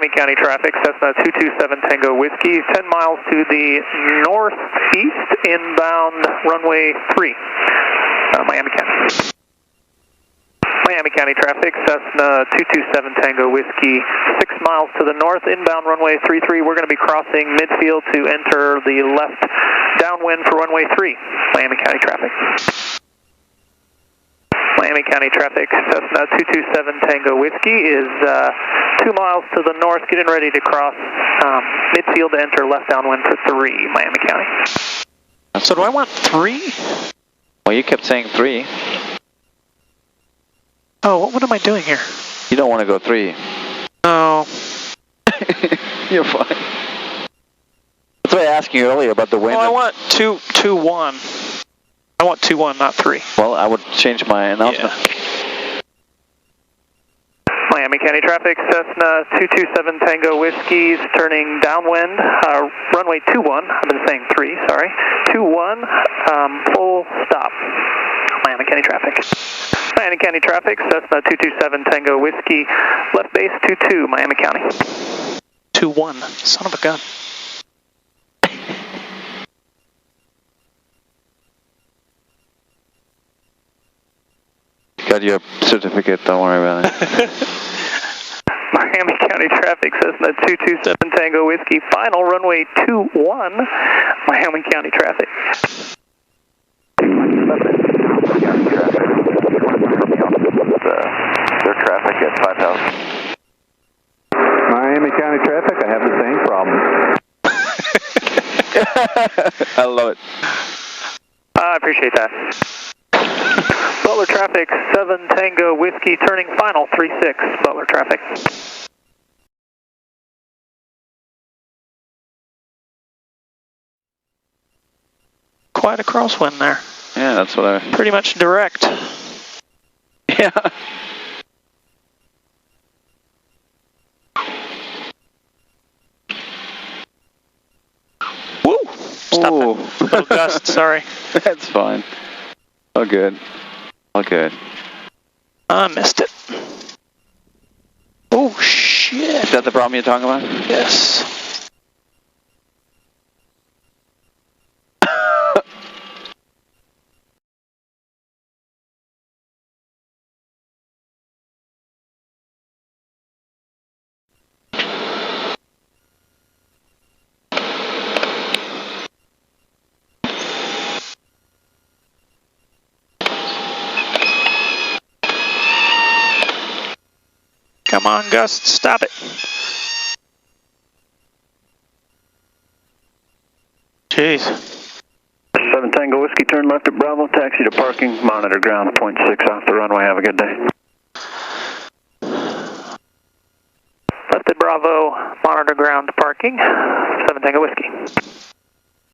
Miami County traffic, Cessna 227 Tango Whiskey, 10 miles to the northeast, inbound runway 3, Miami County. Miami County traffic, Cessna 227 Tango Whiskey, 6 miles to the north, inbound runway 33. We're going to be crossing midfield to enter the left downwind for runway 3, Miami County traffic. Miami County traffic, Cessna 227 Tango Whiskey is 2 miles to the north, getting ready to cross midfield to enter left downwind for 3, Miami County. So do I want 3? Well, you kept saying 3. Oh, what am I doing here? You don't want to go 3. No. You're fine. That's why I asked you earlier about the wind. Oh, I want 2-1. I want 2-1, not 3. Well, I would change my announcement. Yeah. Miami County traffic, Cessna 227 Tango Whiskey's turning downwind, runway 21, I've been saying 3, sorry, 21, full stop, Miami County traffic. Miami County traffic, Cessna 227 Tango Whiskey, left base 22, Miami County. 2-1, son of a gun. Got your certificate, don't worry about it. Miami County traffic, Cessna 227 Tango Whiskey, final runway 21, Miami County traffic. Their traffic at 5,000. Miami County traffic, I have the same problem. I love it. I appreciate that. Butler traffic, 7 Tango Whiskey, turning final 36, Butler traffic. Quite a crosswind there. Yeah, that's what I... Pretty much direct. Yeah. Woo! Stop it. Little gust, sorry. That's fine. All good. All good. I missed it. Oh, shit. Is that the problem you're talking about? Yes. Come on, Gus, stop it. Jeez. 7 Tango Whiskey, turn left at Bravo, taxi to parking, monitor ground, 0.6 off the runway, have a good day. Left at Bravo, monitor ground parking, 7 Tango Whiskey.